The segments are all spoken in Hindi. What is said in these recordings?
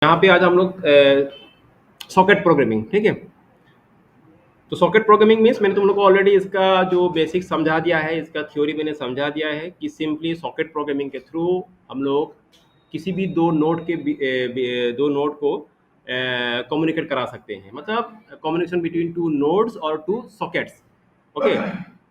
यहाँ पे आज हम लोग सॉकेट प्रोग्रामिंग, ठीक है। तो सॉकेट प्रोग्रामिंग मीन्स मैंने तुम लोग को ऑलरेडी इसका जो बेसिक समझा दिया है, इसका थ्योरी मैंने समझा दिया है कि सिंपली सॉकेट प्रोग्रामिंग के थ्रू हम लोग किसी भी दो नोड को कम्युनिकेट करा सकते हैं, मतलब कम्युनिकेशन बिटवीन टू नोड्स और टू सॉकेट्स। ओके,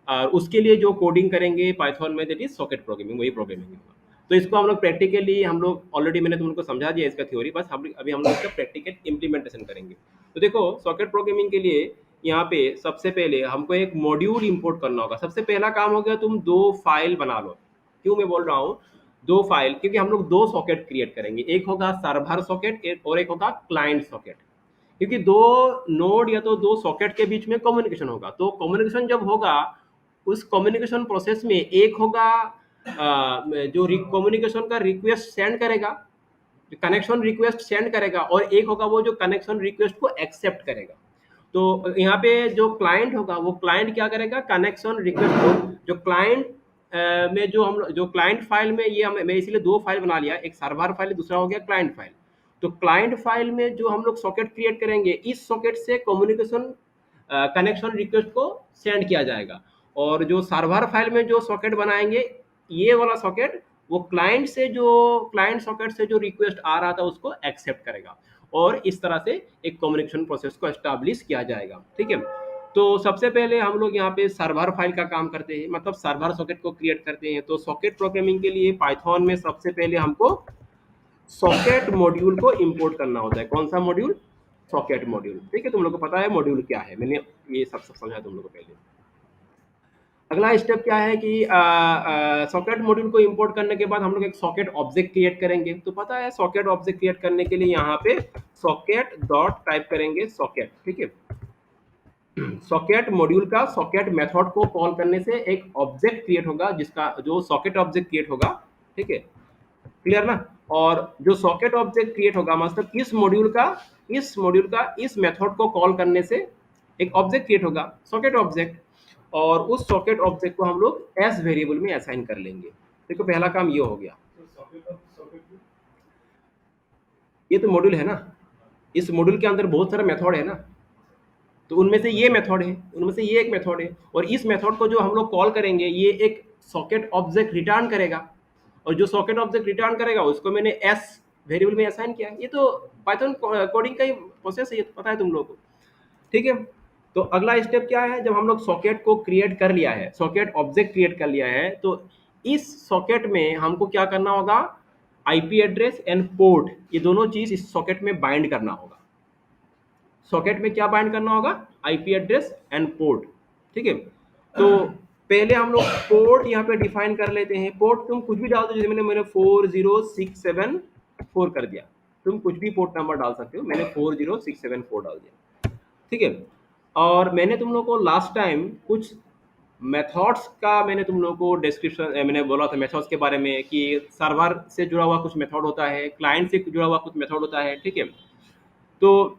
और उसके लिए जो कोडिंग करेंगे पाइथन में, दैट इज सॉकेट प्रोग्रामिंग, वही प्रोग्रामिंग है। तो इसको हम लोग प्रैक्टिकली, हम लोग ऑलरेडी मैंने तुम लोग को समझा दिया इसका थ्योरी, बस हम अभी हम लोग इसका प्रैक्टिकल इम्प्लीमेंटेशन करेंगे। तो देखो, सॉकेट प्रोग्रामिंग के लिए यहाँ पे सबसे पहले हमको एक मॉड्यूल इंपोर्ट करना होगा। सबसे पहला काम हो गया, तुम दो फाइल बना लो। क्यों मैं बोल रहा हूँ दो फाइल? क्योंकि हम लोग दो सॉकेट क्रिएट करेंगे, एक होगा सर्वर सॉकेट और एक होगा क्लाइंट सॉकेट। क्योंकि दो नोड या तो दो सॉकेट के बीच में कम्युनिकेशन होगा, तो कम्युनिकेशन जब होगा, उस कम्युनिकेशन प्रोसेस में एक होगा जो कम्युनिकेशन का रिक्वेस्ट सेंड करेगा, कनेक्शन रिक्वेस्ट सेंड करेगा, और एक होगा वो जो कनेक्शन रिक्वेस्ट को एक्सेप्ट करेगा। तो यहाँ पे जो क्लाइंट होगा, वो क्लाइंट क्या करेगा, कनेक्शन रिक्वेस्ट को, जो क्लाइंट में जो क्लाइंट फाइल में, ये मैं इसीलिए दो फाइल बना लिया, एक सर्वर फाइल, दूसरा हो गया क्लाइंट फाइल। तो क्लाइंट फाइल में जो हम लोग सॉकेट क्रिएट करेंगे, इस सॉकेट से कम्युनिकेशन कनेक्शन रिक्वेस्ट को सेंड किया जाएगा। और जो सर्वर फाइल में जो सॉकेट बनाएंगे, ये वाला सॉकेट वो क्लाइंट सॉकेट से जो रिक्वेस्ट आ रहा था उसको एक्सेप्ट करेगा, और इस तरह से एक कम्युनिकेशन प्रोसेस को एस्टैब्लिश किया जाएगा, ठीक है। तो सबसे पहले हम लोग यहाँ पे सर्वर फाइल का काम करते हैं, मतलब सर्वर सॉकेट को क्रिएट करते हैं। तो सॉकेट प्रोग्रामिंग के लिए पाइथन में सबसे पहले हमको सॉकेट मॉड्यूल को इंपोर्ट करना होता है। कौन सा मॉड्यूल? सॉकेट मॉड्यूल, ठीक है। तुम लोग को पता है मॉड्यूल क्या है, मैंने ये सब समझाया तुम लोग को पहले। अगला स्टेप क्या है कि सॉकेट मॉड्यूल को इंपोर्ट करने के बाद हम लोग एक सॉकेट ऑब्जेक्ट क्रिएट करेंगे। तो पता है सॉकेट ऑब्जेक्ट क्रिएट करने के लिए यहाँ पे सॉकेट डॉट टाइप करेंगे, सॉकेट, ठीक है। सॉकेट मॉड्यूल का सॉकेट मेथड को कॉल करने से एक ऑब्जेक्ट क्रिएट होगा, जिसका जो सॉकेट ऑब्जेक्ट क्रिएट होगा, ठीक है। क्लियर ना? और जो सॉकेट ऑब्जेक्ट क्रिएट होगा, मतलब इस मेथड को कॉल करने से एक ऑब्जेक्ट क्रिएट होगा, सॉकेट ऑब्जेक्ट। और उस सॉकेट ऑब्जेक्ट को हम लोग एस वेरिएबल में असाइन कर लेंगे। देखो, पहला काम ये हो गया। ये तो मॉड्यूल है ना, इस मॉड्यूल के अंदर बहुत सारा मेथड है ना, तो उनमें से ये मेथड है, उनमें से ये एक मेथड है, और इस मेथड को जो हम लोग कॉल करेंगे, ये एक सॉकेट ऑब्जेक्ट रिटर्न करेगा, और जो सॉकेट ऑब्जेक्ट रिटर्न करेगा उसको मैंने एस वेरिएबल में असाइन किया। ये तो पाइथन कोडिंग का ही प्रोसेस है, ये तो पता है तुम लोगों को, ठीक है। तो अगला स्टेप क्या है, जब हम लोग सॉकेट को क्रिएट कर लिया है, सॉकेट ऑब्जेक्ट क्रिएट कर लिया है, तो इस सॉकेट में हमको क्या करना होगा, आईपी एड्रेस एंड पोर्ट, ये दोनों चीज इस सॉकेट में बाइंड करना होगा। सॉकेट में क्या बाइंड करना होगा, आईपी एड्रेस एंड पोर्ट, ठीक है। तो पहले हम लोग पोर्ट यहाँ पे डिफाइन कर लेते हैं। पोर्ट तुम कुछ भी डाल दो, जैसे मैंने 40674 कर दिया, तुम कुछ भी पोर्ट नंबर डाल सकते हो, मैंने 40674 डाल दिया, ठीक है। और मैंने तुम लोग को लास्ट टाइम कुछ मेथड्स का मैंने तुम लोगों को डिस्क्रिप्शन मैंने बोला था मेथड्स के बारे में, कि सर्वर से जुड़ा हुआ कुछ मेथड होता है, क्लाइंट से जुड़ा हुआ कुछ मेथड होता है, ठीक है। तो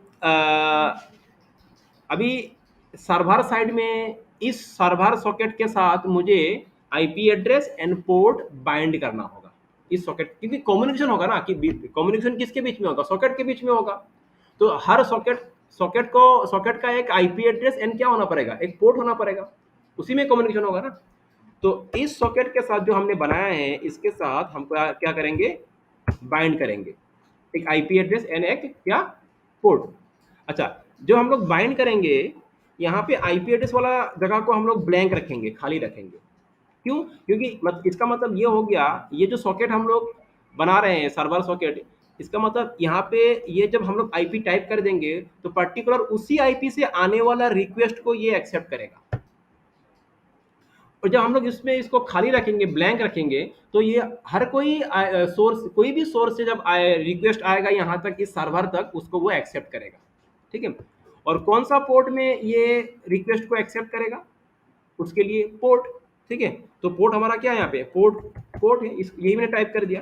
अभी सर्वर साइड में इस सर्वर सॉकेट के साथ मुझे IP address and port bind करना होगा इस सॉकेट, क्योंकि कम्युनिकेशन होगा ना, कि कम्युनिकेशन किसके बीच में होगा, सॉकेट के बीच में होगा। तो हर सॉकेट का एक आईपी एड्रेस एंड क्या होना पड़ेगा, एक पोर्ट होना पड़ेगा, उसी में कम्युनिकेशन होगा ना। तो इस सॉकेट के साथ जो हमने बनाया है, इसके साथ हम क्या करेंगे, बाइंड करेंगे, एक आईपी एड्रेस एंड एक क्या, पोर्ट। अच्छा, जो हम लोग बाइंड करेंगे, यहाँ पे आईपी एड्रेस वाला जगह को हम लोग ब्लैंक रखेंगे, खाली रखेंगे। क्यों? क्योंकि इसका मतलब ये हो गया, ये जो सॉकेट हम लोग बना रहे हैं सर्वर सॉकेट, इसका मतलब यहाँ पे ये जब हम लोग आईपी टाइप कर देंगे, तो पर्टिकुलर उसी आईपी से आने वाला रिक्वेस्ट को ये एक्सेप्ट करेगा। और जब हम लोग इसमें इसको खाली रखेंगे, ब्लैंक रखेंगे, तो ये हर कोई सोर्स, कोई भी सोर्स से जब रिक्वेस्ट आएगा यहाँ तक, इस सर्वर तक, उसको वो एक्सेप्ट करेगा, ठीक है। और कौन सा पोर्ट में ये रिक्वेस्ट को एक्सेप्ट करेगा, उसके लिए पोर्ट, ठीक है। तो पोर्ट हमारा क्या है, यहाँ पे पोर्ट है, यही मैंने टाइप कर दिया,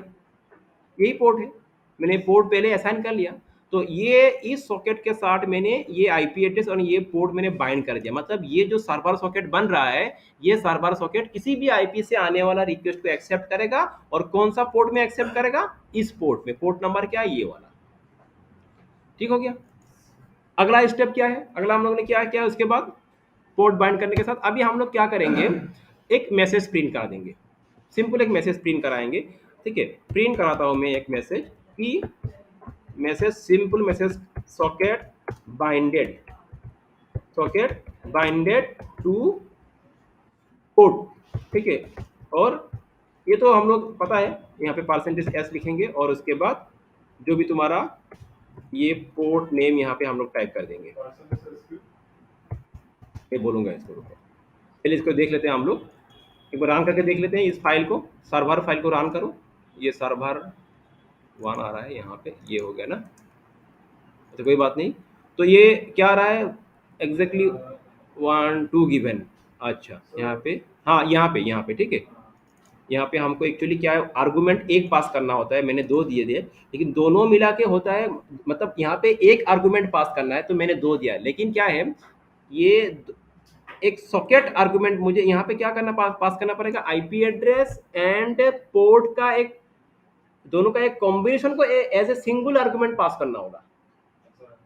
यही पोर्ट है, मैंने पोर्ट पहले असाइन कर लिया। तो ये इस सॉकेट के साथ मैंने ये आईपी एड्रेस और ये पोर्ट मैंने बाइंड कर दिया, मतलब ये जो सर्वर सॉकेट बन रहा है, ये सर्वर सॉकेट किसी भी आईपी से आने वाला रिक्वेस्ट को एक्सेप्ट करेगा, और कौन सा पोर्ट में एक्सेप्ट करेगा, इस पोर्ट में। पोर्ट नंबर क्या है, ये वाला, ठीक हो गया। अगला स्टेप क्या है, अगला हम लोग ने क्या किया उसके बाद पोर्ट बाइंड करने के साथ अभी हम लोग क्या करेंगे, एक मैसेज प्रिंट करा देंगे, सिंपल एक मैसेज प्रिंट कराएंगे। ठीक है, प्रिंट कराता हूं मैं एक मैसेज कि message, simple message, socket binded, socket binded two port. ठीक है, और ये तो हम लोग पता है, यहाँ पे परसेंटेज एस लिखेंगे और उसके बाद जो भी तुम्हारा ये पोर्ट नेम यहाँ पे हम लोग टाइप कर देंगे। मैं बोलूंगा इसको, रुको पहले इसको देख लेते हैं हम लोग, एक बार रन करके देख लेते हैं इस फाइल को, सर्वर फाइल को रन करो। ये सर्वर वन आ रहा है यहाँ पे, ये हो गया ना, तो कोई बात नहीं। तो ये क्या आ रहा है एग्जैक्टली 1 2 गिवन। अच्छा यहाँ पे, हाँ यहाँ पे ठीक है, यहाँ पे हमको एक्चुअली क्या है, आर्गुमेंट एक पास करना होता है, मैंने दो दिए थे लेकिन दोनों मिला के होता है, मतलब यहाँ पे एक आर्गुमेंट पास करना है तो मैंने दो दिया है, लेकिन क्या है ये एक सॉकेट आर्गुमेंट मुझे यहाँ पे क्या करना, पास करना पड़ेगा, आईपी एड्रेस एंड पोर्ट का एक, दोनों का एक कॉम्बिनेशन को एज ए सिंगल आर्गुमेंट पास करना होगा।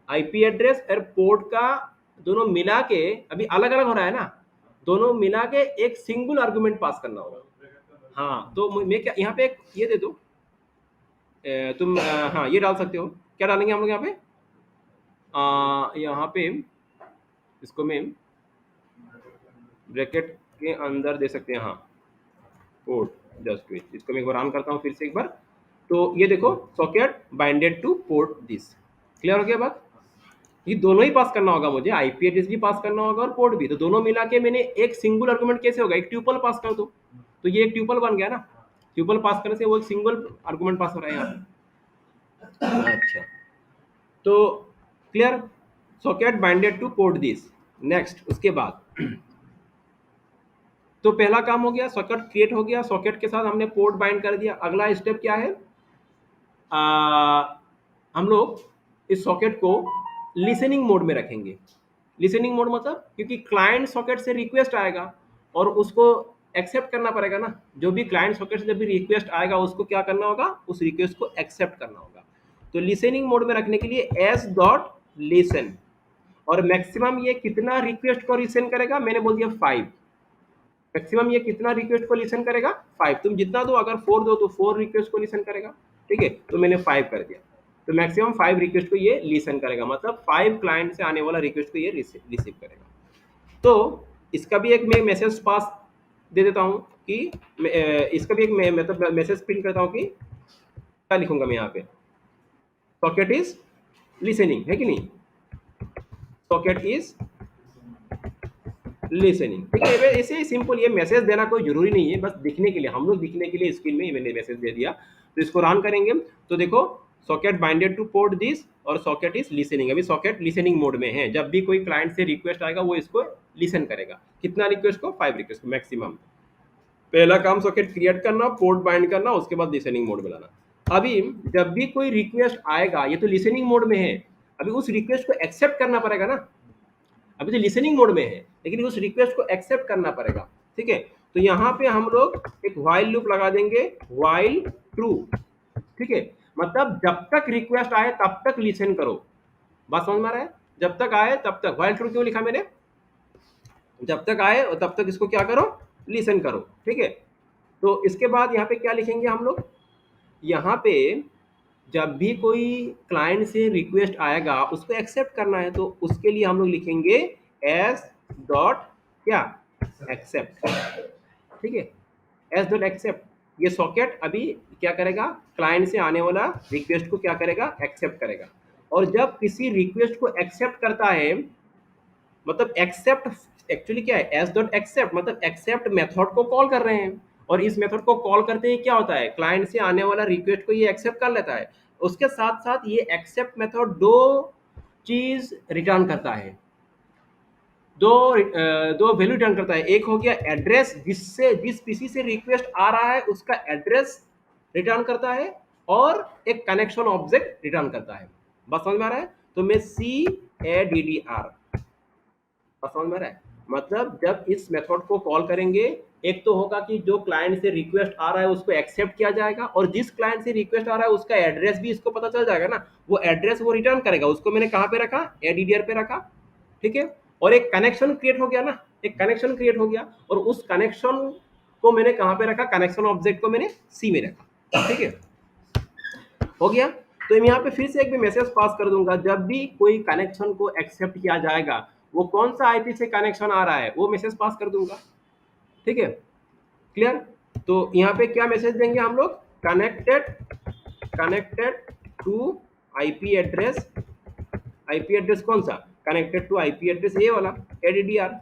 आईपी एड्रेस और पोर्ट का दोनों मिला के, अभी अलग अलग हो रहा है ना, दोनों मिला के एक सिंगल आर्गुमेंट पास करना होगा। हाँ तो मैं क्या यहाँ पे एक ये दे दो, तुम हाँ ये डाल सकते हो, क्या डालेंगे हम लोग यहाँ पे, यहाँ पे इसको मैं ब्रैकेट के अंदर दे सकते हैं, हाँ पोर्ट जस्ट वेट, इसको मैं एक बार ऑन करता हूँ फिर से एक बार। तो ये देखो socket binded two port this, clear हो गया बात। ये दोनों ही पास करना होगा मुझे, आईपी एड्रेस भी पास करना होगा और पोर्ट भी, तो दोनों मिला के मैंने एक सिंगल आर्गुमेंट कैसे होगा, एक ट्यूपल पास कर दो, तो ये एक ट्यूपल बन गया ना, ट्यूपल पास करने से वो एक सिंगल आर्गुमेंट पास हो रहा है यहाँ पे। अच्छा तो clear, socket binded two port this. Next उसके बाद तो पहला काम हो गया, सॉकेट क्रिएट हो गया, सॉकेट के साथ हमने पोर्ट बाइंड कर दिया। अगला स्टेप क्या है, हम लोग इस सॉकेट को लिसनिंग मोड में रखेंगे। लिसनिंग मोड मतलब क्योंकि क्लाइंट सॉकेट से रिक्वेस्ट आएगा और उसको एक्सेप्ट करना पड़ेगा ना, जो भी क्लाइंट सॉकेट से जब भी रिक्वेस्ट आएगा उसको क्या करना होगा, उस रिक्वेस्ट को एक्सेप्ट करना होगा। तो लिसनिंग मोड में रखने के लिए एस डॉट लिसन, और मैक्सिमम ये कितना रिक्वेस्ट को लिसन करेगा, मैंने बोल दिया 5। मैक्सिमम ये कितना रिक्वेस्ट को लिसन करेगा, 5। तुम जितना दो, अगर 4 दो तो 4 रिक्वेस्ट को लिसन करेगा, ठीक है, तो मैंने 5 कर दिया। तो मैक्सिमम 5 रिक्वेस्ट को ये लिसन करेगा, मतलब 5 क्लाइंट से आने वाला रिक्वेस्ट को ये रिसीव करेगा। तो इसका भी एक मैं मैसेज पास दे देता हूँ कि इसका भी एक मैं मतलब मैसेज प्रिंट करता हूँ कि क्या लिखूंगा मैं यहाँ पे, सॉकेट इज लिसनिंग, है कि नहीं, सॉकेट इज लिसनिंग। ठीक है, ऐसे ही सिंपल, ये मैसेज देना कोई जरूरी नहीं है, बस दिखने के लिए, हम लोग दिखने के लिए स्क्रीन में मैंने मैसेज दे दिया। तो इसको रन करेंगे तो देखो socket binded two port this और सॉकेट इज लिसनिंग। अभी सॉकेट लिसनिंग मोड में है, जब भी कोई क्लाइंट से रिक्वेस्ट आएगा वो इसको लिसन करेगा। कितना रिक्वेस्ट को, 5 रिक्वेस्ट को मैक्सिमम। पहला काम सॉकेट क्रिएट करना, पोर्ट बाइंड करना, उसके बाद लिसनिंग मोड में लाना। अभी जब भी कोई रिक्वेस्ट आएगा, ये तो लिसनिंग मोड में है, अभी उस रिक्वेस्ट को एक्सेप्ट करना पड़ेगा ना, अभी तो लिसनिंग मोड में है लेकिन उस रिक्वेस्ट को एक्सेप्ट करना पड़ेगा। ठीक है, तो यहाँ पे हम लोग एक व्हाइल लूप लगा देंगे, व्हाइल ट्रू। ठीक है, मतलब जब तक रिक्वेस्ट आए तब तक लिसन करो, बात समझ में आ रहा है, जब तक आए तब तक। व्हाइल ट्रू क्यों लिखा मैंने, जब तक आए और तब तक इसको क्या करो, लिसन करो। ठीक है, तो इसके बाद यहाँ पे क्या लिखेंगे हम लोग, यहाँ पे जब भी कोई क्लाइंट से रिक्वेस्ट आएगा उसको एक्सेप्ट करना है, तो उसके लिए हम लोग लिखेंगे एस डॉट क्या, एक्सेप्ट। ठीक है, एस डॉट एक्सेप्ट। ये सॉकेट अभी क्या करेगा, क्लाइंट से आने वाला रिक्वेस्ट को क्या करेगा, एक्सेप्ट करेगा। और जब किसी रिक्वेस्ट को एक्सेप्ट करता है, मतलब एक्सेप्ट एक्चुअली क्या है, एस डॉट एक्सेप्ट मतलब एक्सेप्ट मेथड को कॉल कर रहे हैं, और इस मेथड को कॉल करते ही क्या होता है, क्लाइंट से आने वाला रिक्वेस्ट को ये एक्सेप्ट कर लेता है। उसके साथ साथ ये एक्सेप्ट मेथड दो चीज रिटर्न करता है, दो वैल्यू रिटर्न करता है। एक हो गया एड्रेस, जिससे जिस पीसी से रिक्वेस्ट आ रहा है उसका एड्रेस रिटर्न करता है, और एक कनेक्शन ऑब्जेक्ट रिटर्न करता है। बस समझ में आ रहा है, तो मैं CADDR, बस समझ में आ रहा है। मतलब जब इस मेथड को कॉल करेंगे, एक तो होगा कि जो क्लाइंट से रिक्वेस्ट आ रहा है उसको एक्सेप्ट किया जाएगा, और जिस क्लाइंट से रिक्वेस्ट आ रहा है उसका एड्रेस भी इसको पता चल जाएगा ना, वो एड्रेस वो रिटर्न करेगा। उसको मैंने कहाँ पे रखा, एडीडीआर पे रखा, ठीक है। और एक कनेक्शन क्रिएट हो गया ना, एक कनेक्शन क्रिएट हो गया, और उस कनेक्शन को मैंने कहाँ पे रखा, कनेक्शन ऑब्जेक्ट को मैंने सी में रखा, ठीक है, हो गया। तो मैं यहाँ पे फिर से एक भी मैसेज पास कर दूंगा, जब भी कोई कनेक्शन को एक्सेप्ट किया जाएगा, वो कौन सा आईपी से कनेक्शन आ रहा है वो मैसेज पास कर दूंगा, ठीक है, क्लियर। तो यहाँ पे क्या मैसेज देंगे हम लोग, connected, connected to IP address, IP address कौन सा, कनेक्टेड टू आईपी एड्रेस ये वाला एडीडीआर,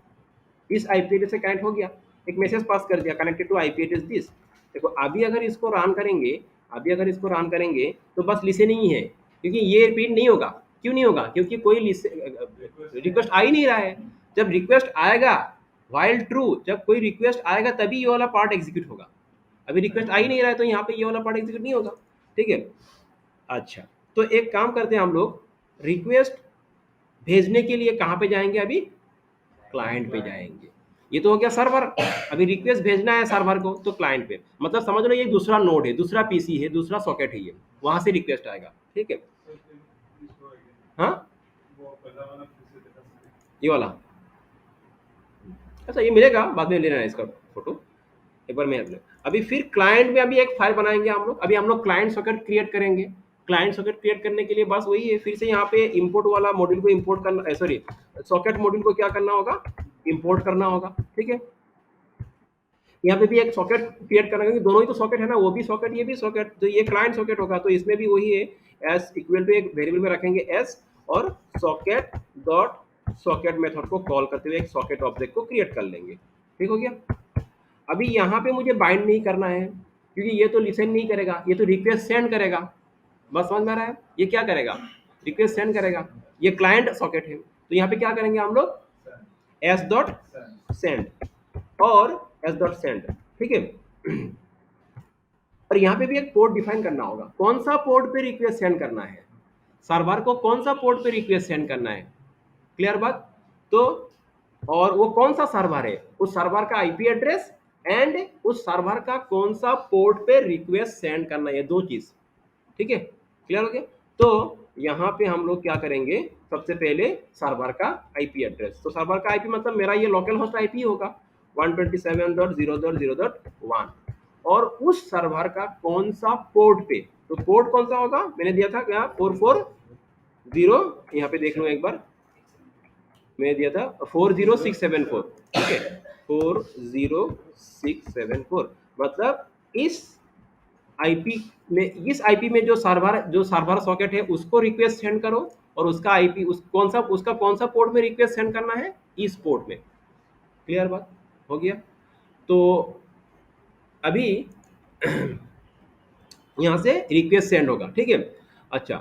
इस आईपी एड्रेस से कनेक्ट हो गया, एक मैसेज पास कर दिया, connected to IP address this. देखो अभी अगर इसको रन करेंगे, अभी अगर इसको रन करेंगे तो बस लिसनिंग ही है, क्योंकि ये रिपीट नहीं होगा। क्यों नहीं होगा, क्योंकि कोई रिक्वेस्ट आ ही नहीं रहा है। जब रिक्वेस्ट आएगा, वाइल ट्रू, जब कोई रिक्वेस्ट आएगा तभी ये वाला पार्ट एग्जीक्यूट होगा। अभी रिक्वेस्ट आ ही नहीं रहा है तो यहाँ पे ये वाला पार्ट एग्जीक्यूट नहीं होगा, ठीक है। अच्छा, तो एक काम करते हैं हम लोग, रिक्वेस्ट भेजने के लिए कहाँ पे जाएंगे, अभी क्लाइंट पे जाएंगे। ये तो हो गया सर्वर, अभी रिक्वेस्ट भेजना है सर्वर को तो क्लाइंट पे, मतलब समझ लो ये दूसरा नोड है, दूसरा पीसी है, दूसरा सॉकेट है, ये वहां से रिक्वेस्ट आएगा, ठीक है। हाँ, ये वाला, अच्छा ये मिलेगा बाद में, लेना है इसका फोटो एक बार। मैं अभी फिर क्लाइंट में अभी एक फाइल बनाएंगे हम लोग, अभी हम लोग क्लाइंट सॉकेट क्रिएट करेंगे। क्लाइंट सॉकेट क्रिएट करने के लिए बस वही है, फिर से यहाँ पे इंपोर्ट वाला मॉड्यूल को इंपोर्ट करना, सॉरी सॉकेट मॉड्यूल को क्या करना होगा, इंपोर्ट करना होगा, ठीक है। यहाँ पे भी एक सॉकेट क्रिएट करना, क्योंकि दोनों ही तो सॉकेट है ना, वो भी सॉकेट ये भी सॉकेट, तो ये क्लाइंट सॉकेट होगा, तो इसमें भी वही है, एस इक्वल टू एक वेरिएबल में रखेंगे एस, और सॉकेट डॉट सॉकेट मेथड को कॉल करते हुए एक सॉकेट ऑब्जेक्ट को क्रिएट कर लेंगे, ठीक हो गया। अभी यहाँ पे मुझे बाइंड नहीं करना है, क्योंकि ये तो लिसन नहीं करेगा, ये तो रिक्वेस्ट सेंड करेगा, बस समझ में आ रहा है, ये क्या करेगा, रिक्वेस्ट सेंड करेगा, ये क्लाइंट सॉकेट है, तो यहाँ पे क्या करेंगे हम लोग, एस डॉट सेंड और एस डॉट सेंड, ठीक है। और यहाँ पे भी एक पोर्ट डिफाइन करना होगा, कौन सा पोर्ट पे रिक्वेस्ट सेंड करना है, सर्वर को कौन सा पोर्ट पे रिक्वेस्ट सेंड करना है, क्लियर बात। तो और वो कौन सा सर्वर है, उस सर्वर का आईपी एड्रेस एंड उस सर्वर का कौन सा पोर्ट पे रिक्वेस्ट सेंड करना है, ये दो चीज, ठीक है, क्लियर हो गया। तो यहाँ पे हम लोग क्या करेंगे, सबसे पहले सर्वर का आईपी एड्रेस, तो सर्वर का आईपी मतलब मेरा ये लोकल होस्ट आईपी होगा 127.0.0.1, और उस सर्वर का कौन सा पोर्ट पे, तो पोर्ट कौन सा होगा, मैंने दिया था क्या 440, यहाँ पे देख लो एक बार, मैं दिया था 40674, ठीक है 40674, मतलब इस आईपी में, इस आईपी में जो सर्वर सॉकेट है उसको रिक्वेस्ट सेंड करो, और उसका आईपी उस कौन सा, उसका कौन सा पोर्ट में रिक्वेस्ट सेंड करना है, इस पोर्ट में, क्लियर बात हो गया। तो अभी यहाँ से रिक्वेस्ट सेंड होगा, ठीक है। अच्छा,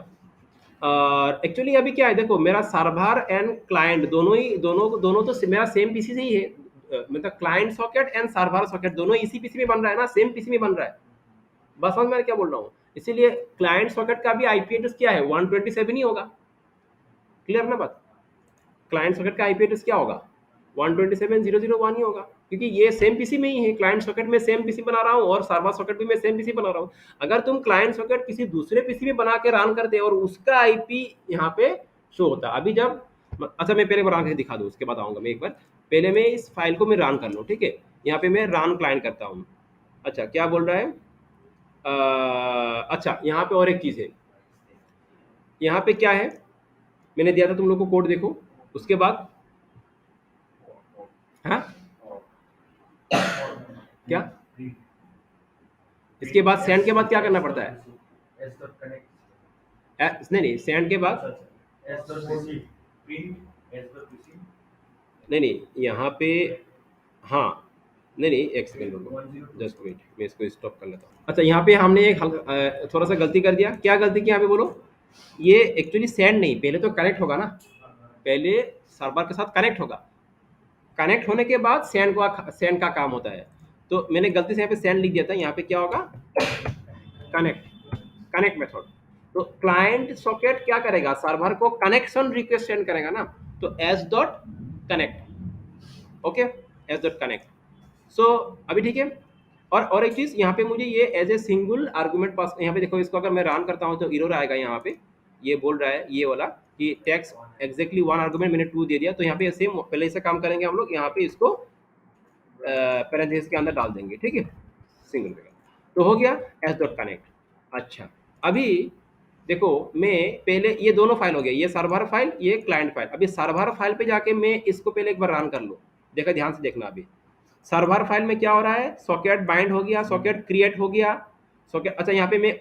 एक्चुअली अभी क्या है, देखो मेरा सर्वर एंड क्लाइंट दोनों तो मेरा सेम पीसी से ही है, मतलब client socket and server socket दोनों इसी पीसी में बन रहा है ना, सेम पीसी में बन रहा है, बस समझ में क्या बोल रहा हूँ। इसीलिए क्लाइंट सॉकेट का भी आईपी एड्रेस क्या है, 127 ही होगा, क्लियर ना बात। क्लाइंट सॉकेट का आईपी एड्रेस क्या होगा, 127.0.0.1 ही होगा, क्योंकि ये सेम पीसी में ही है, क्लाइंट सॉकेट में सेम पीसी बना रहा हूँ और सर्वर सॉकेट भी मैं सेम पीसी बना रहा हूँ। अगर तुम क्लाइंट सॉकेट किसी दूसरे पीसी में बना के रन करते और उसका आईपी यहाँ पे शो होता, अभी जब, अच्छा मैं पहले रन करके दिखा दूँ उसके बाद आऊँगा मैं एक बार, पहले मैं इस फाइल को मैं रन कर लूँ, ठीक है। यहाँ पे मैं रन क्लाइंट करता हूँ। अच्छा क्या बोल रहा है, अच्छा यहाँ पे और एक चीज़ है, यहाँ पे क्या है, मैंने दिया था तुम लोग को कोड, देखो उसके बाद, हाँ क्या, इसके बाद सेंड के बाद क्या करना पड़ता है, नहीं सेंड के बाद, नहीं यहाँ पे, हाँ नहीं एक सेकंड रुको, जस्ट वेट मैं इसको स्टॉप कर लेता हूँ। अच्छा यहाँ पे हमने एक थोड़ा सा गलती कर दिया, क्या गलती की यहाँ पे बोलो, ये एक्चुअली सेंड नहीं, पहले तो कनेक्ट होगा ना, पहले सर्वर के साथ कनेक्ट होगा, कनेक्ट होने के बाद सेंड का काम होता है, तो मैंने गलती से यहाँ पे सेंड लिख दिया था, यहाँ पे क्या होगा, कनेक्ट मेथड। तो क्लाइंट सॉकेट क्या करेगा, सर्वर को कनेक्शन रिक्वेस्ट सेंड करेगा ना, तो S dot connect, okay, S dot connect. So अभी ठीक है। और एक चीज यहाँ पे मुझे ये एज ए सिंगल आर्गुमेंट पास, यहाँ पे देखो इसको अगर मैं रन करता हूँ तो एरर आएगा यहाँ पे। ये बोल रहा है ये वाला कि टैक्स एग्जैक्टली वन आर्गुमेंट मैंने टू दे दिया, तो यहाँ पे सेम पहले से काम करेंगे हम लोग, यहाँ पे इसको पैरेंथेसिस के अंदर डाल देंगे, ठीक है, सिंगल जगह। तो हो गया एस डॉट कनेक्ट। अच्छा, अभी देखो मैं पहले ये दोनों फाइल हो गया, ये सर्वर फाइल ये क्लाइंट फाइल। अभी सर्वर फाइल पे जाके मैं इसको पहले एक बार रन कर लूँ। देखा, ध्यान से देखना। अभी सर्वर फाइल में क्या हो रहा है, सॉकेट बाइंड हो गया, सॉकेट क्रिएट हो गया, सॉकेट। अच्छा, यहाँ पे मैं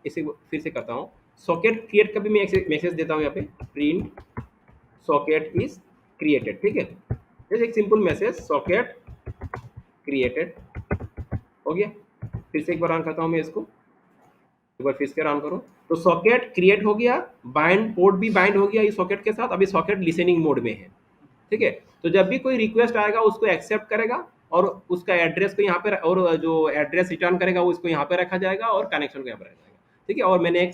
इसे फिर से करता हूँ, सॉकेट क्रिएट का भी मैं एक मैसेज देता हूँ यहाँ पे, प्रिंट सॉकेट इज क्रिएटेड, ठीक है। जैसे एक सिंपल मैसेज, सॉकेट क्रिएटेड हो गया। फिर से एक बार रन करता हूँ मैं इसको, एक बार फिर से रन करो, तो सॉकेट क्रिएट हो गया, बाइंड पोर्ट भी बाइंड हो गया इस सॉकेट के साथ। अभी सॉकेट लिसनिंग मोड में है, ठीक है। तो जब भी कोई रिक्वेस्ट आएगा उसको एक्सेप्ट करेगा, और उसका एड्रेस को यहाँ पे, और जो एड्रेस रिटर्न करेगा वो इसको यहाँ पे रखा जाएगा, और कनेक्शन को यहाँ पे रखा जाएगा, ठीक है। और मैंने एक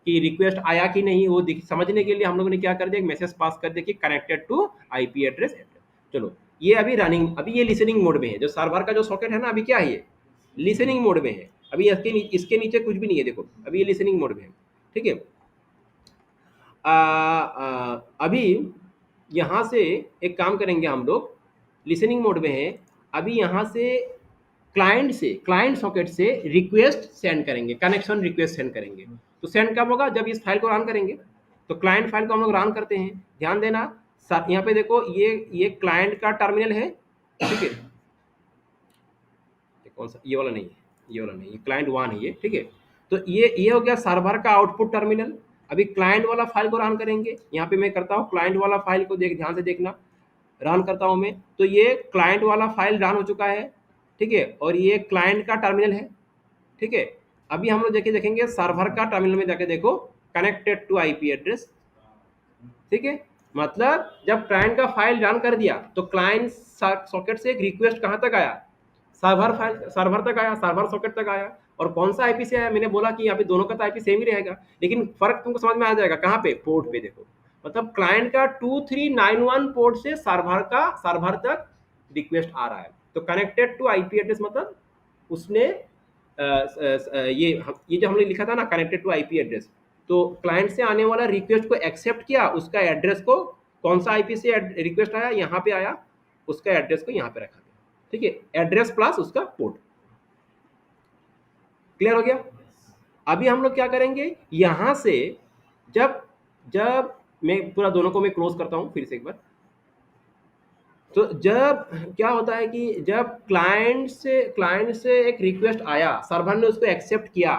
कि रिक्वेस्ट आया कि नहीं वो समझने के लिए हम लोगों ने क्या कर दिया, एक मैसेज पास कर दिया कि कनेक्टेड टू आईपी एड्रेस। चलो, ये अभी रनिंग, अभी ये लिसनिंग मोड में है। जो सर्वर का जो सॉकेट है ना, अभी क्या है, ये लिसनिंग मोड में है। अभी इसके नीचे कुछ भी नहीं है, देखो अभी ये लिसनिंग मोड में है, ठीक है। अभी यहाँ से एक काम करेंगे हम लोग, लिसनिंग मोड में है। अभी यहाँ से क्लाइंट सॉकेट से रिक्वेस्ट सेंड करेंगे, कनेक्शन रिक्वेस्ट सेंड करेंगे। तो सेंड कब होगा, जब इस फाइल को रन करेंगे। तो क्लाइंट फाइल को हम लोग रन करते हैं, ध्यान देना। यहाँ पे देखो ये क्लाइंट का टर्मिनल है, ठीक है। कौन सा, ये वाला नहीं है, ये वाला नहीं, ये क्लाइंट वन है ये, ठीक है। तो ये हो गया सर्वर का आउटपुट टर्मिनल। अभी क्लाइंट वाला फाइल को रन करेंगे। यहाँ पे मैं करता हूँ क्लाइंट वाला फाइल को, देख ध्यान से देखना, रन करता हूँ मैं। तो ये क्लाइंट वाला फाइल रन हो चुका है, ठीक है। और ये क्लाइंट का टर्मिनल है, ठीक है। अभी हम लोग देखेंगे सर्वर का टर्मिनल में जाके देखो, कनेक्टेड टू आईपी एड्रेस, ठीक है। मतलब जब क्लाइंट का फाइल रन कर दिया तो क्लाइंट सॉकेट से एक रिक्वेस्ट कहाँ तक आया, सर्वर तक आया, सर्वर सॉकेट तक आया। और कौन सा आईपी से आया, मैंने बोला कि यहाँ पे दोनों का तो आईपी सेम ही रहेगा, लेकिन फर्क तुमको समझ में आ जाएगा कहाँ पे, पोर्ट पे। देखो मतलब क्लाइंट का 2391 पोर्ट से सर्वर तक रिक्वेस्ट आ रहा है। तो कनेक्टेड टू आईपी एड्रेस मतलब उसने ये जो हमने लिखा था ना, कनेक्टेड टू आईपी एड्रेस, तो क्लाइंट से आने वाला रिक्वेस्ट को एक्सेप्ट किया, उसका एड्रेस को, कौन सा आईपी से रिक्वेस्ट आया, यहाँ पे आया, उसका एड्रेस को यहाँ पे रखा गया, ठीक है। एड्रेस प्लस उसका पोर्ट, क्लियर हो गया। अभी हम लोग क्या करेंगे, यहां से जब जब मैं पूरा दोनों को मैं क्लोज करता हूं फिर से एक बार। तो जब क्या होता है कि जब क्लाइंट से एक रिक्वेस्ट आया, सर्वर ने उसको एक्सेप्ट किया,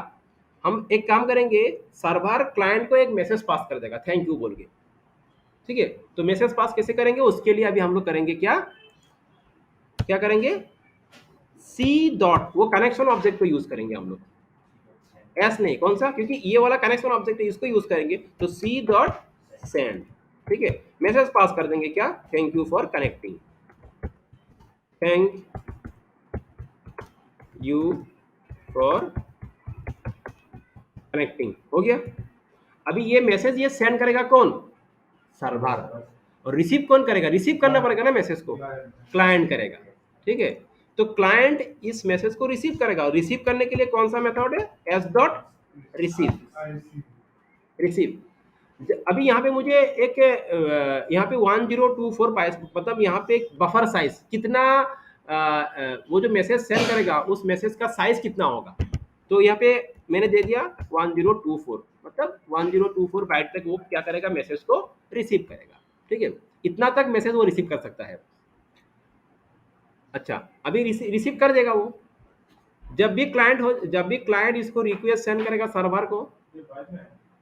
हम एक काम करेंगे, सर्वर क्लाइंट को एक मैसेज पास कर देगा थैंक यू बोल के, ठीक है। तो मैसेज पास कैसे करेंगे, उसके लिए अभी हम लोग करेंगे क्या क्या करेंगे, सी डॉट, वो कनेक्शन ऑब्जेक्ट को यूज करेंगे हम लोग, एस नहीं, कौन सा, क्योंकि ये वाला कनेक्शन ऑब्जेक्ट है, इसको यूज करेंगे। तो सी डॉट सेंड, ठीक है। मैसेज पास कर देंगे क्या, thank you for connecting, thank you for connecting, हो गया। अभी ये मैसेज ये सेंड करेगा कौन, सर्वर। और रिसीव कौन करेगा, रिसीव करना पड़ेगा ना मैसेज को, क्लाइंट करेगा, ठीक है। तो क्लाइंट इस मैसेज को रिसीव करेगा, रिसीव करने के लिए कौन सा मेथड है, एस डॉट रिसीव, रिसीव। अभी यहाँ पे मुझे एक यहाँ पे 1024 बाइट्स, मतलब यहाँ पे एक बफर साइज कितना, वो जो मैसेज सेंड करेगा उस मैसेज का साइज कितना होगा। तो यहाँ पे मैंने दे दिया 1024, मतलब 1024 बाइट तक वो क्या करेगा, मैसेज को रिसीव करेगा, ठीक है। इतना तक मैसेज वो रिसीव कर सकता है। अच्छा, अभी रिसीव कर देगा वो। जब भी क्लाइंट इसको रिक्वेस्ट सेंड करेगा सर्वर को,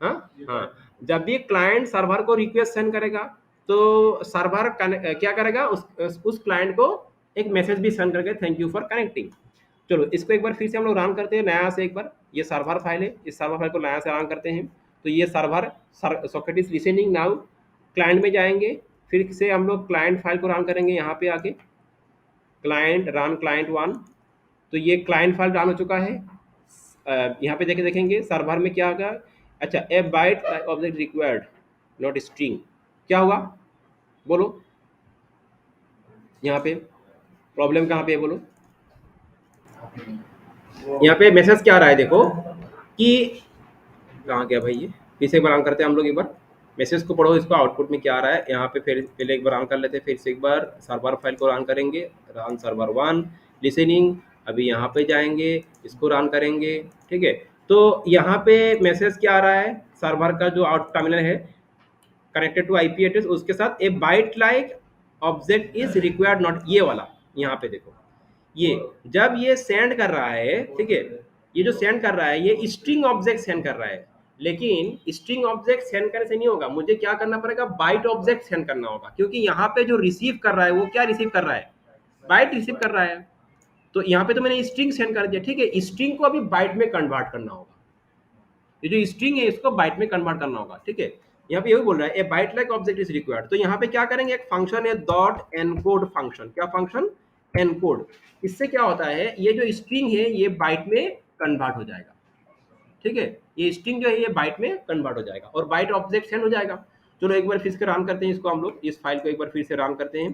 हाँ हाँ, जब भी क्लाइंट सर्वर को रिक्वेस्ट सेंड करेगा तो सर्वर क्या करेगा, उस क्लाइंट को एक मैसेज भी सेंड करेगा, थैंक यू फॉर कनेक्टिंग। चलो इसको एक बार फिर से हम लोग रन करते हैं नया से एक बार। ये सर्वर फाइल है, इस सर्वर फाइल को नया से रन करते हैं। तो ये server socket is listening now, client में जाएंगे, फिर से हम लोग क्लाइंट फाइल को रन करेंगे, यहाँ पे आके क्लाइंट रन क्लाइंट वन। तो ये क्लाइंट फाइल रन हो चुका है। यहाँ पे देखेंगे सर्वर में क्या होगा। अच्छा, ए bite object required not string, क्या होगा बोलो, यहाँ पे प्रॉब्लम कहाँ पे है बोलो? यहाँ पे मैसेज क्या आ रहा है देखो कि कहाँ गया भाई ये, फिर से एक बार ऑन करते हैं हम लोग एक बार, मैसेज को पढ़ो, इसको आउटपुट में क्या आ रहा है यहाँ पे, फिर पहले एक बार ऑन कर लेते हैं, फिर से एक बार सर्वर फाइल को रन करेंगे, रन सर्वर वन लिसनिंग, अभी यहाँ पे जाएंगे, इसको रन करेंगे, ठीक है। तो यहाँ पे मैसेज क्या आ रहा है, सर्वर का जो आउट टर्मिनल है कनेक्टेड टू आईपी एड्रेस, उसके साथ ए bite like object is required not, ये वाला यहाँ पे देखो, ये जब ये सेंड कर रहा है, ठीक है, ये जो सेंड कर रहा है ये स्ट्रिंग ऑब्जेक्ट सेंड कर रहा है, लेकिन स्ट्रिंग ऑब्जेक्ट सेंड करने से नहीं होगा, मुझे क्या करना पड़ेगा, बाइट ऑब्जेक्ट सेंड करना होगा, क्योंकि यहाँ पे जो रिसीव कर रहा है वो क्या रिसीव कर रहा है, बाइट रिसीव कर रहा है। तो यहाँ पे तो मैंने स्ट्रिंग सेंड कर दिया, ठीक है, स्ट्रिंग को अभी बाइट में कन्वर्ट करना होगा, ये जो स्ट्रिंग है इसको बाइट में कन्वर्ट करना होगा, ठीक है। यहाँ पे यही बोल रहा है ए bite like object is required, तो यहाँ पे क्या करेंगे, एक फंक्शन है डॉट एनकोड फंक्शन, क्या फंक्शन, एनकोड, इससे क्या होता है ये जो स्ट्रिंग है ये बाइट में कन्वर्ट हो जाएगा, ठीक है, ये स्ट्रिंग जो है ये बाइट में कन्वर्ट हो जाएगा और बाइट ऑब्जेक्ट सेंड हो जाएगा। चलो एक बार फिर से रन करते हैं इसको, हम लोग इस फाइल को एक बार फिर से रन करते हैं,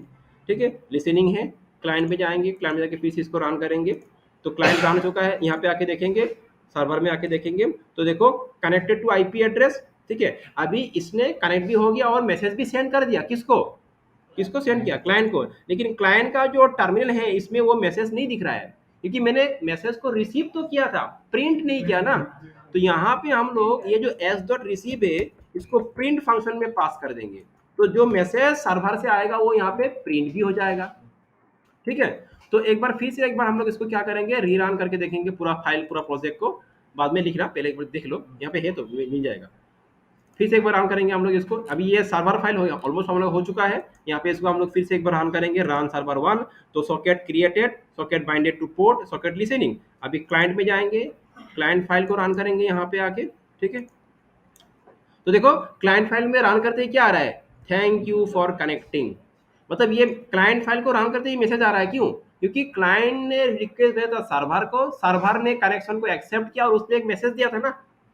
ठीक है, लिसनिंग है, क्लाइंट पे जाएंगे, क्लाइंट में जाके फिर से इसको रन करेंगे, तो क्लाइंट रन हो चुका है, यहाँ पे आके देखेंगे, सर्वर में आके देखेंगे, तो देखो कनेक्टेड टू आईपी एड्रेस, ठीक है, अभी इसने कनेक्ट भी हो गया और मैसेज भी सेंड कर दिया, किसको, किसको सेंड किया, क्लाइंट को, लेकिन क्लाइंट का जो टर्मिनल है इसमें वो मैसेज नहीं दिख रहा है, क्योंकि मैंने मैसेज को रिसीव तो किया था, प्रिंट नहीं किया ना। तो यहाँ पे हम लोग ये जो एस डॉट रिसीव है इसको प्रिंट फंक्शन में पास कर देंगे, तो जो मैसेज सर्वर से आएगा वो यहाँ पे प्रिंट भी हो जाएगा, ठीक है। तो एक बार फिर से एक बार हम लोग इसको क्या करेंगे, रीरन करके देखेंगे पूरा फाइल पूरा प्रोजेक्ट को, बाद में लिख रहा, पहले एक बार देख लो, यहाँ पे है तो मिल जाएगा। फिर से एक बार रन करेंगे हम लोग इसको, अभी ये सर्वर फाइल हो गया, ऑलमोस्ट हम लोग हो चुका है, यहाँ पे इसको हम लोग फिर से एक बार रन करेंगे, रन सर्वर वन, तो socket created, socket binded two port, socket listening, अभी क्लाइंट में जाएंगे, क्लाइंट फाइल को रन करेंगे यहाँ पे आके, ठीक है। तो देखो क्लाइंट फाइल में रन करते ही क्या आ रहा है, थैंक यू फॉर कनेक्टिंग, मतलब ये क्लाइंट फाइल को रन करते ही मैसेज आ रहा है, क्यों, क्योंकि क्लाइंट ने रिक्वेस्ट दिया था सर्वर को, सर्वर ने कनेक्शन को एक्सेप्ट किया और उसने एक मैसेज दिया था ना,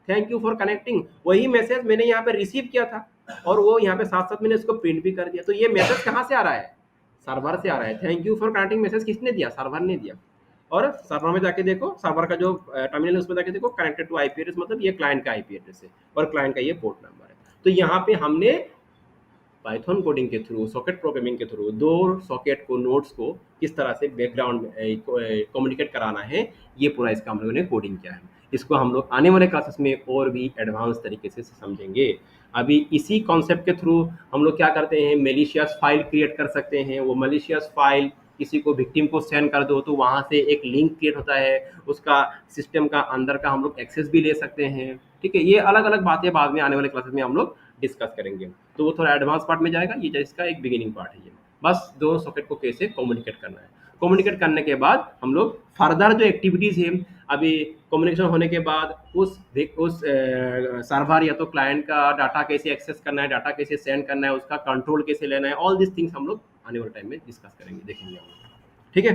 थैंक यू फॉर कनेक्टिंग, वही मैसेज मैंने यहाँ पे रिसीव किया था और वो यहाँ पे साथ साथ मैंने इसको प्रिंट भी कर दिया, तो ये मैसेज कहाँ से आ रहा है, सर्वर से आ रहा है, thank you for connecting message किसने दिया, सर्वर ने दिया। और सर्वर में जाके देखो, सर्वर का जो टर्मिनल है उसमें जाके देखो कनेक्टेड टू आईपी एड्रेस, मतलब ये क्लाइंट का आईपी एड्रेस है और क्लाइंट का ये पोर्ट नंबर है। तो यहाँ पे हमने पाइथन कोडिंग के थ्रू, सॉकेट प्रोग्रामिंग के थ्रू दो सॉकेट को, नोड्स को किस तरह से बैकग्राउंड में कम्युनिकेट कराना है, ये पूरा इसका हम लोगों ने कोडिंग किया है। इसको हम लोग आने वाले क्लासेस में और भी एडवांस तरीके से समझेंगे। अभी इसी कॉन्सेप्ट के थ्रू हम लोग क्या करते हैं, मेलिशियस फाइल क्रिएट कर सकते हैं, वो मेलिशियस फाइल किसी को विक्टिम को सेंड कर दो तो वहाँ से एक लिंक क्रिएट होता है, उसका सिस्टम का अंदर का हम लोग एक्सेस भी ले सकते हैं, ठीक है। ये अलग अलग बातें बाद में आने वाले क्लासेस में हम लोग डिस्कस करेंगे, तो वो थोड़ा एडवांस पार्ट में जाएगा, ये इसका एक बिगिनिंग पार्ट है, ये बस दो सॉकेट को कैसे कम्युनिकेट करना है। कम्युनिकेट करने के बाद हम लोग फर्दर जो एक्टिविटीज़ है, अभी कम्युनिकेशन होने के बाद उस सर्वर या तो क्लाइंट का डाटा कैसे एक्सेस करना है, डाटा कैसे सेंड करना है, उसका कंट्रोल कैसे लेना है, ऑल दिस थिंग्स हम लोग आने वाले टाइम में डिस्कस करेंगे, देखेंगे हम लोग, ठीक है।